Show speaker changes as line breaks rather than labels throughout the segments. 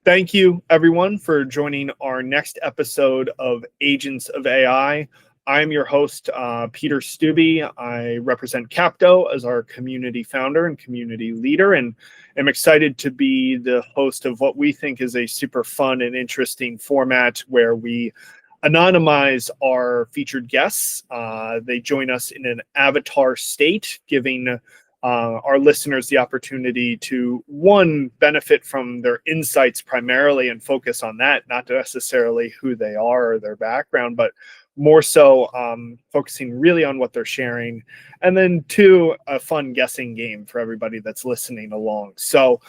Thank you, everyone, for joining our next episode of Agents of AI. I'm your host, Peter Stubbe. I represent Capto as our community founder and community leader, and am excited to be the host of what we think is a super fun and interesting format where we anonymize our featured guests. They join us in an avatar state, giving our listeners the opportunity to, one, benefit from their insights primarily and focus on that, not necessarily who they are or their background, but more so focusing really on what they're sharing. And then two, a fun guessing game for everybody that's listening along. So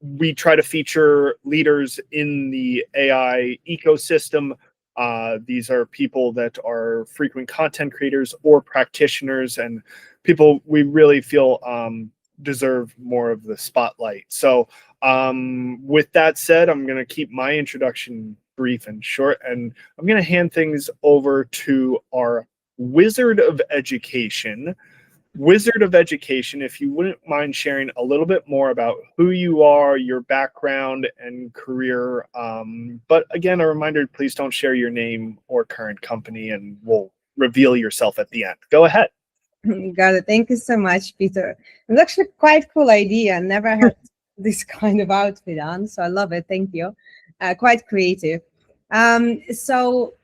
we try to feature leaders in the AI ecosystem. These are people that are frequent content creators or practitioners, and people we really feel deserve more of the spotlight. So with that said, I'm going to keep my introduction brief and short, and I'm going to hand things over to our Wizard of Education. Wizard of Education, if you wouldn't mind sharing a little bit more about who you are, your background and career. But again, a reminder, please don't share your name or current company, and we'll reveal yourself at the end. Go ahead.
Got it. Thank you so much, Peter. It's actually quite a cool idea. I never had this kind of outfit on, so I love it. Thank you. Quite creative. So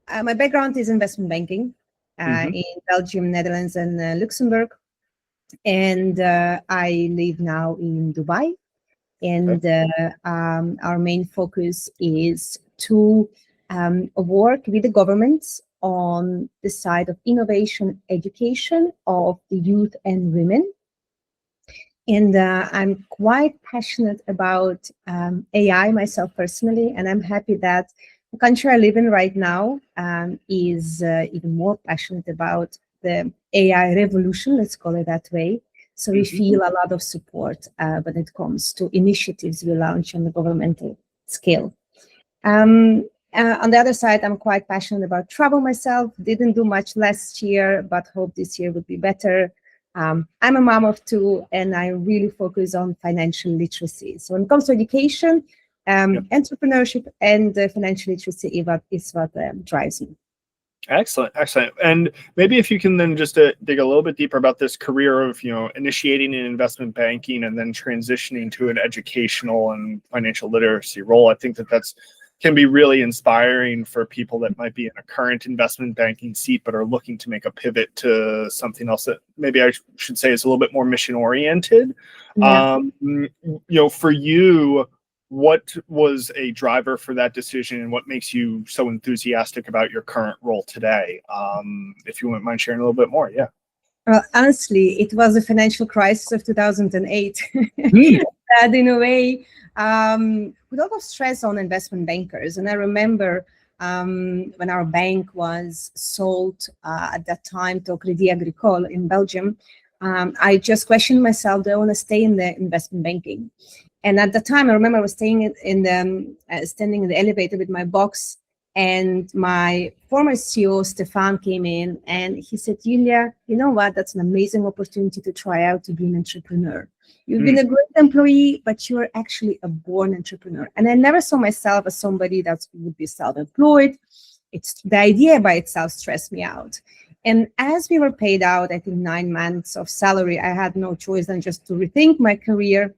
my background is investment banking in Belgium, Netherlands, and Luxembourg. And I live now in Dubai. And our main focus is to work with the governments on the side of innovation, education of the youth and women. And I'm quite passionate about AI myself personally, and I'm happy that the country I live in right now is even more passionate about the AI revolution, let's call it that way. So we feel a lot of support when it comes to initiatives we launch on the governmental scale. On the other side, I'm quite passionate about travel myself. Didn't do much last year, but hope this year would be better. I'm a mom of two, and I really focus on financial literacy. So when it comes to education, entrepreneurship and financial literacy is what drives me.
Excellent. And maybe if you can then just dig a little bit deeper about this career of, initiating in investment banking and then transitioning to an educational and financial literacy role. I think that's can be really inspiring for people that might be in a current investment banking seat but are looking to make a pivot to something else that maybe I should say is a little bit more mission oriented.
Yeah.
For you, what was a driver for that decision, and what makes you so enthusiastic about your current role today? If you wouldn't mind sharing a little bit more. Yeah.
Well, honestly, it was the financial crisis of 2008 that in a way put a lot of stress on investment bankers. And I remember when our bank was sold at that time to Crédit Agricole in Belgium, I just questioned myself, do I want to stay in the investment banking? And at the time, I remember I was standing in the elevator with my box, and my former CEO, Stefan, came in and he said, Julia, you know what? That's an amazing opportunity to try out to be an entrepreneur. You've been a great employee, but you're actually a born entrepreneur. And I never saw myself as somebody that would be self-employed. It's the idea by itself stressed me out. And as we were paid out, I think 9 months of salary, I had no choice than just to rethink my career.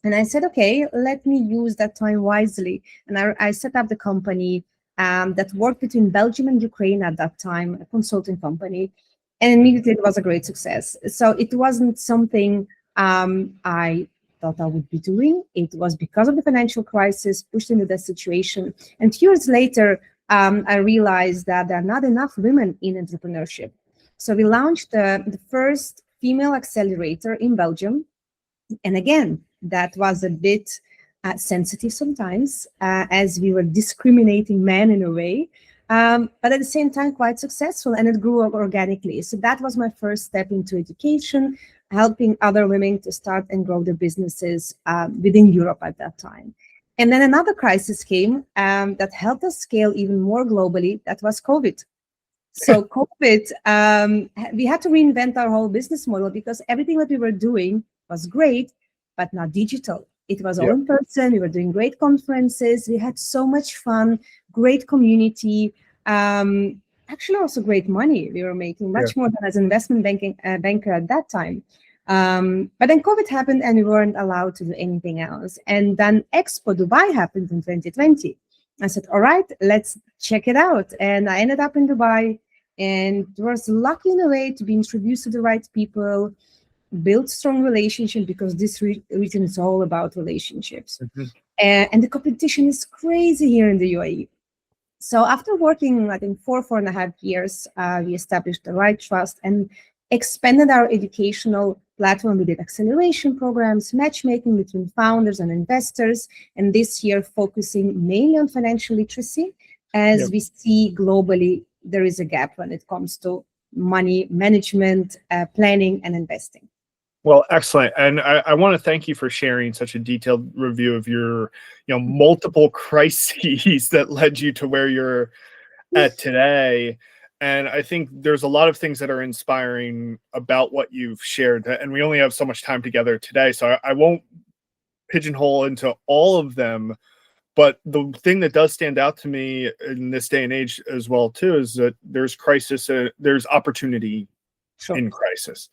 And I said, okay, let me use that time wisely. And I set up the company that worked between Belgium and Ukraine at that time, a consulting company. And immediately it was a great success. So it wasn't something I thought I would be doing. It was because of the financial crisis, pushed into that situation. And 2 years later, I realized that there are not enough women in entrepreneurship. So we launched the first female accelerator in Belgium. And again, that was a bit sensitive sometimes, as we were discriminating men in a way, but at the same time quite successful, and it grew organically. So that was my first step into education, helping other women to start and grow their businesses within Europe at that time. And then another crisis came that helped us scale even more globally. That was COVID. So COVID, we had to reinvent our whole business model because everything that we were doing was great, but not digital. It was all in person. We were doing great conferences. We had so much fun, great community. Actually, also great money. We were making much more than as an investment banker at that time. But then COVID happened and we weren't allowed to do anything else. And then Expo Dubai happened in 2020. I said, all right, let's check it out. And I ended up in Dubai and was lucky in a way to be introduced to the right people, build strong relationships, because this region is all about relationships. And the competition is crazy here in the UAE. So after working, I think, 4.5 years, we established the right trust and expanded our educational platform. We did acceleration programs, matchmaking between founders and investors, and this year focusing mainly on financial literacy, as we see globally there is a gap when it comes to money management, planning, and investing.
Well, excellent. And I want to thank you for sharing such a detailed review of your, multiple crises that led you to where you're at today. And I think there's a lot of things that are inspiring about what you've shared. And we only have so much time together today, so I won't pigeonhole into all of them. But the thing that does stand out to me in this day and age as well, too, is that there's crisis, there's opportunity in crisis.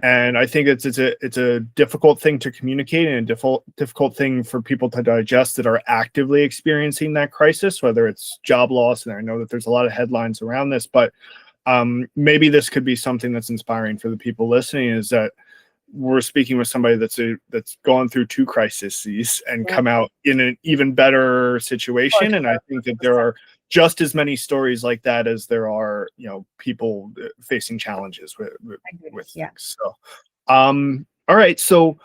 And I think it's a difficult thing to communicate and a difficult thing for people to digest that are actively experiencing that crisis, whether it's job loss. And I know that there's a lot of headlines around this, but maybe this could be something that's inspiring for the people listening, is that we're speaking with somebody that's gone through 2 crises and come out in an even better situation. And I think that there are just as many stories like that as there are, people facing challenges with things. So, all right. So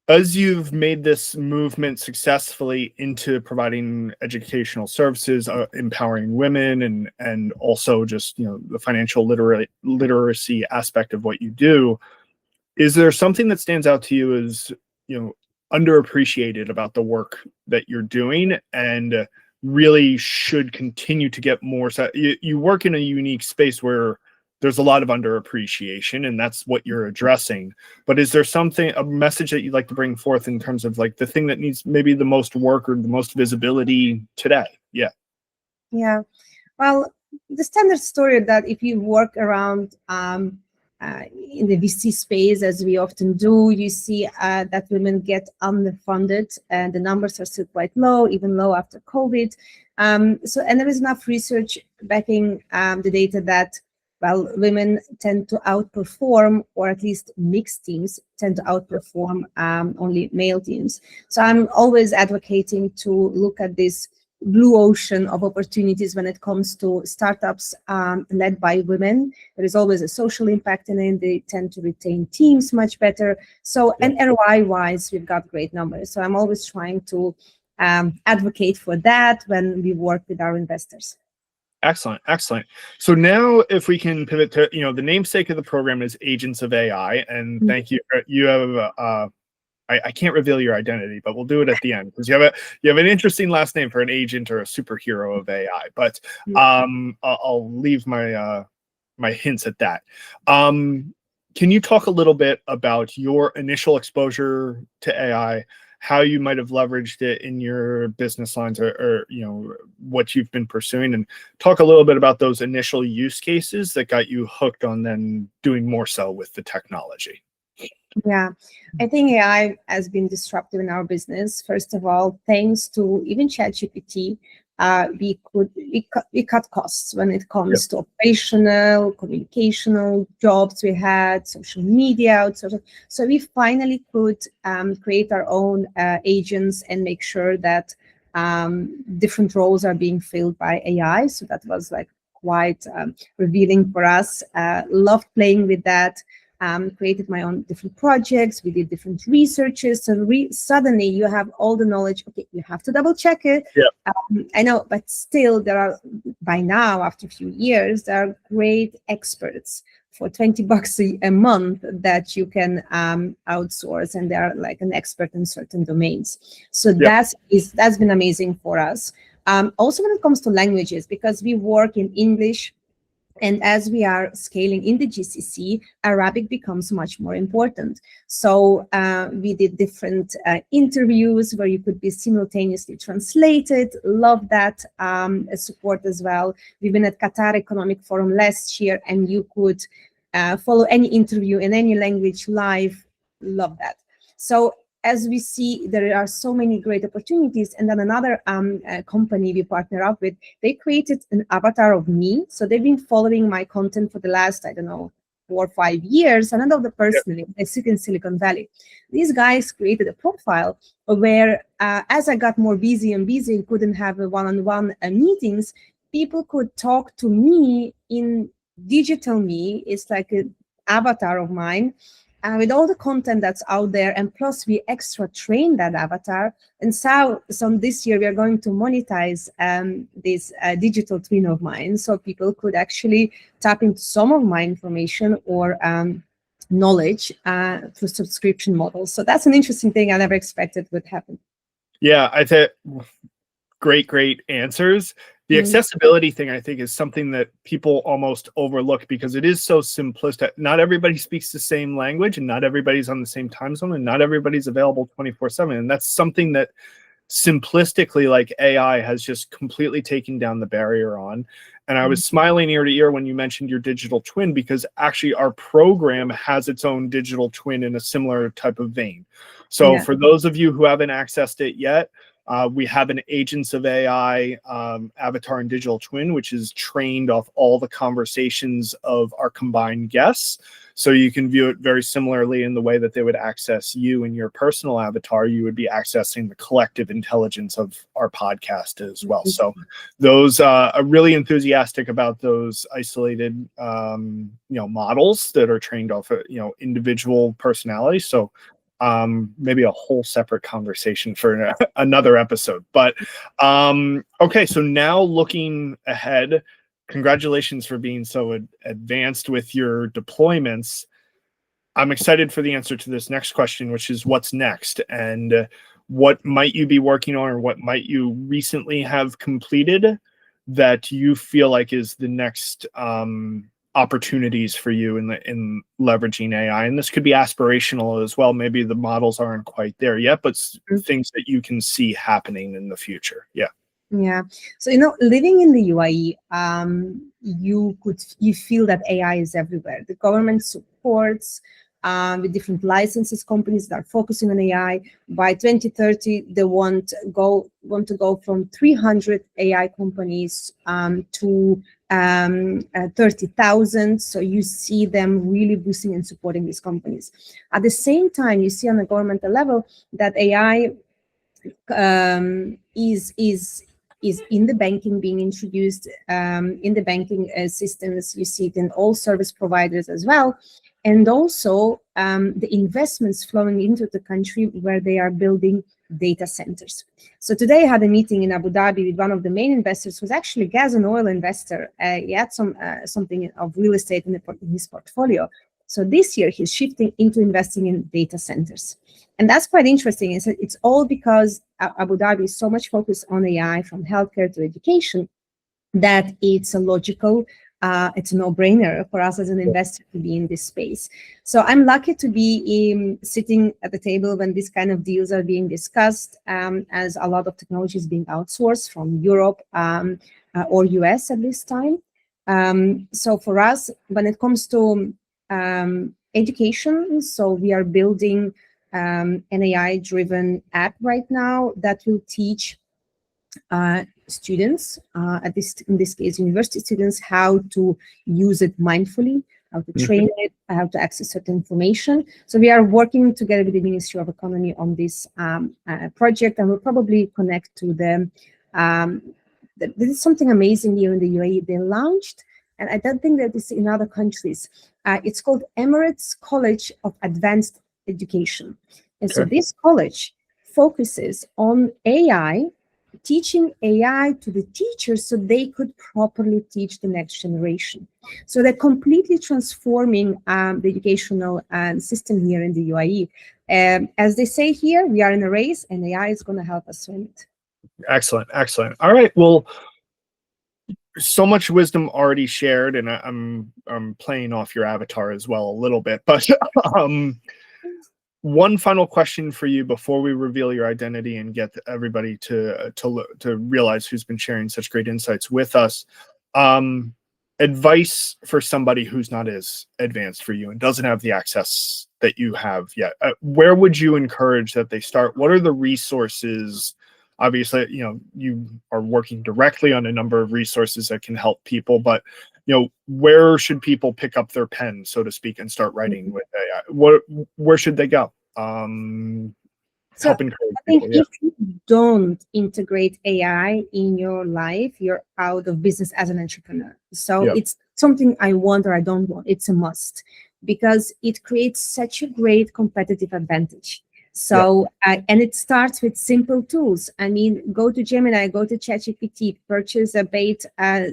as you've made this movement successfully into providing educational services, empowering women, and also just, the financial literacy aspect of what you do, is there something that stands out to you as, underappreciated about the work that you're doing and really should continue to get more? So you work in a unique space where there's a lot of underappreciation, and that's what you're addressing. But is there a message that you'd like to bring forth in terms of like the thing that needs maybe the most work or the most visibility today? Yeah.
Well, the standard story that if you work around in the VC space, as we often do, you see that women get underfunded, and the numbers are still quite low, even low after COVID. And there is enough research backing the data that, well, women tend to outperform, or at least mixed teams tend to outperform only male teams. So I'm always advocating to look at this blue ocean of opportunities when it comes to startups led by women. There is always a social impact in it. They tend to retain teams much better. So, and ROI-wise, we've got great numbers. So I'm always trying to advocate for that when we work with our investors.
Excellent. So now if we can pivot to, the namesake of the program is Agents of AI. And thank you. You have I can't reveal your identity, but we'll do it at the end, because you have an interesting last name for an agent or a superhero of AI. But I'll leave my my hints at that. Can you talk a little bit about your initial exposure to AI, how you might have leveraged it in your business lines, or what you've been pursuing, and talk a little bit about those initial use cases that got you hooked on then doing more so with the technology?
Yeah, I think AI has been disruptive in our business. First of all, thanks to even ChatGPT, we cut costs when it comes to operational, communicational jobs we had, social media outsourcing. So we finally could create our own agents and make sure that different roles are being filled by AI. So that was like quite revealing for us. Loved playing with that. Created my own different projects. We did different researches. So suddenly you have all the knowledge. Okay, you have to double check it. I know, but still there are, by now, after a few years, there are great experts for $20 a month that you can outsource, and they're like an expert in certain domains. So that's been amazing for us. Also when it comes to languages, because we work in English, And as we are scaling in the GCC, Arabic becomes much more important. So we did different interviews where you could be simultaneously translated. Love that support as well. We've been at Qatar Economic Forum last year, and you could follow any interview in any language live. Love that. So as we see, there are so many great opportunities. And then another company we partner up with, they created an avatar of me. So they've been following my content for the last, I don't know, 4 or 5 years. And I know them personally. They sit in Silicon Valley. These guys created a profile where as I got more busy and couldn't have a one-on-one meetings, people could talk to me in digital me. It's like an avatar of mine. With all the content that's out there, and plus we extra train that avatar. And so this year we are going to monetize this digital twin of mine, so people could actually tap into some of my information or knowledge through subscription models. So that's an interesting thing I never expected would happen.
Yeah, I think great answers. The accessibility thing, I think, is something that people almost overlook because it is so simplistic. Not everybody speaks the same language, and not everybody's on the same time zone, and not everybody's available 24/7. And that's something that simplistically, like AI, has just completely taken down the barrier on. And I was smiling ear to ear when you mentioned your digital twin, because actually our program has its own digital twin in a similar type of vein. So for those of you who haven't accessed it yet, we have an Agents of AI avatar and digital twin, which is trained off all the conversations of our combined guests. So you can view it very similarly in the way that they would access you and your personal avatar. You would be accessing the collective intelligence of our podcast as well. So those are really enthusiastic about those isolated, models that are trained off of, individual personalities. So maybe a whole separate conversation for another episode. But okay, so now looking ahead, congratulations for being so advanced with your deployments. I'm excited for the answer to this next question, which is what's next, and what might you be working on, or what might you recently have completed that you feel like is the next opportunities for you in leveraging AI. And this could be aspirational as well. Maybe the models aren't quite there yet, but things that you can see happening in the future. Yeah.
So living in the UAE, you feel that AI is everywhere. The government supports with different licenses, companies that are focusing on AI. By 2030, they want to go from 300 AI companies to 30,000. So you see them really boosting and supporting these companies. At the same time, you see on the governmental level that AI is in the banking being introduced, in the banking systems. You see it in all service providers as well. And also the investments flowing into the country where they are building data centers. So today I had a meeting in Abu Dhabi with one of the main investors, who's actually a gas and oil investor. He had something of real estate in his portfolio. So this year he's shifting into investing in data centers. And that's quite interesting. It's all because Abu Dhabi is so much focused on AI, from healthcare to education, that it's a logical, it's a no-brainer for us as an investor to be in this space. So I'm lucky to be sitting at the table when these kind of deals are being discussed, as a lot of technology is being outsourced from Europe or US at this time. So for us, when it comes to education, so we are building an AI-driven app right now that will teach students, in this case, university students, how to use it mindfully, how to train it, how to access certain information. So we are working together with the Ministry of Economy on this project, and we'll probably connect to them. This is something amazing here in the UAE. They launched, and I don't think that this is in other countries. It's called Emirates College of Advanced Education. And so this college focuses on AI, teaching AI to the teachers so they could properly teach the next generation. So they're completely transforming the educational system here in the UAE. As they say here, we are in a race, and AI is going to help us win it.
Excellent. All right. Well, so much wisdom already shared, and I'm playing off your avatar as well a little bit, but one final question for you before we reveal your identity and get everybody to realize who's been sharing such great insights with us. Advice for somebody who's not as advanced for you and doesn't have the access that you have yet. Where would you encourage that they start? What are the resources? Obviously, you are working directly on a number of resources that can help people, but where should people pick up their pen, so to speak, and start writing with AI? Where should they go?
So
help encourage
I think
people,
if you don't integrate AI in your life, you're out of business as an entrepreneur. So it's something I want or I don't want. It's a must, because it creates such a great competitive advantage. So, and it starts with simple tools. I mean, go to Gemini, go to ChatGPT, purchase a paid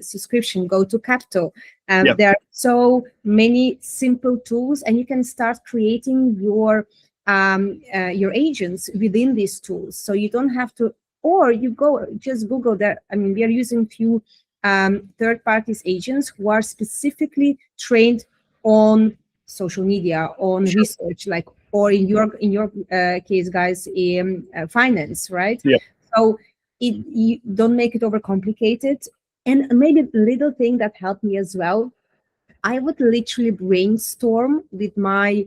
subscription, go to Capto. There are so many simple tools, and you can start creating your agents within these tools. So you don't have to, or you just Google that. I mean, we are using few third parties agents who are specifically trained on social media, on research, like, or in your case, guys, in finance, right? So you don't make it overcomplicated. And maybe a little thing that helped me as well, I would literally brainstorm with my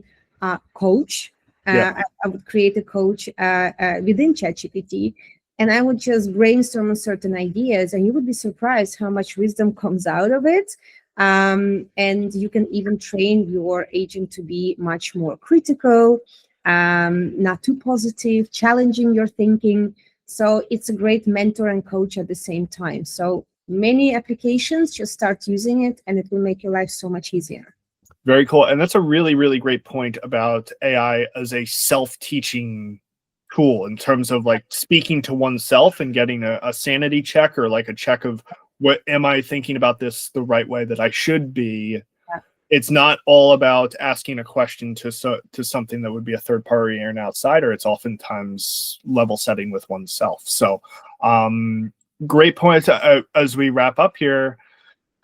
coach. I would create a coach within ChatGPT, and I would just brainstorm on certain ideas, and you would be surprised how much wisdom comes out of it. And you can even train your agent to be much more critical, not too positive, challenging your thinking. So it's a great mentor and coach at the same time. So many applications, just start using it, and it will make your life so much easier.
Very cool. And that's a really, really great point about AI as a self-teaching tool, in terms of like speaking to oneself and getting a sanity check, or like a check of, what am I thinking about this the right way that I should be? It's not all about asking a question to something that would be a third party or an outsider. It's oftentimes level setting with oneself. So great point. As we wrap up here,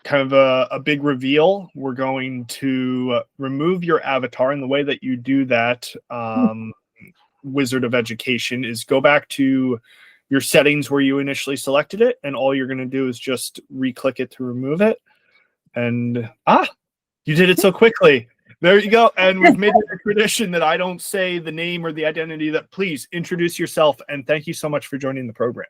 kind of a big reveal. We're going to remove your avatar, and the way that you do that, Wizard of Education, is go back to your settings where you initially selected it, and all you're going to do is just re-click it to remove it. And you did it so quickly. There you go. And we've made it a tradition that I don't say the name or the identity. That please introduce yourself, and thank you so much for joining the program.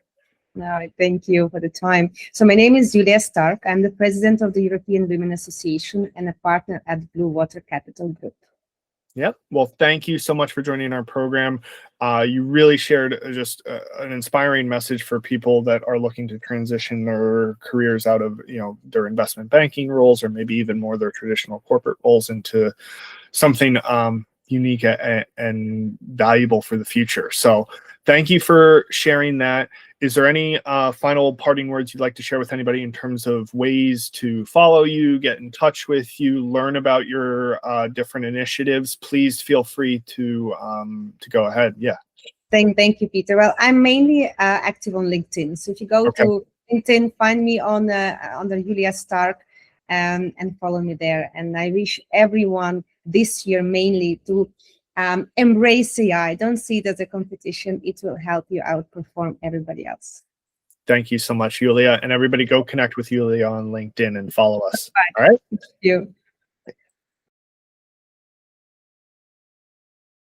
No, thank you for the time. So my name is Julia Stark. I'm the president of the European Women Association and a partner at Blue Water Capital Group.
Yep. Well, thank you so much for joining our program. You really shared just an inspiring message for people that are looking to transition their careers out of their investment banking roles, or maybe even more their traditional corporate roles, into something unique and valuable for the future. So thank you for sharing that. Is there any final parting words you'd like to share with anybody in terms of ways to follow you, get in touch with you, learn about your different initiatives? Please feel free to go ahead. Yeah.
Thank you, Peter. Well, I'm mainly active on LinkedIn. So if you go to LinkedIn, find me on under Julia Stark, and follow me there. And I wish everyone this year mainly to embrace AI. Don't see it as a competition. It will help you outperform everybody else.
Thank you so much, Julia. And everybody go connect with Julia on LinkedIn and follow us. All right.
Thank you.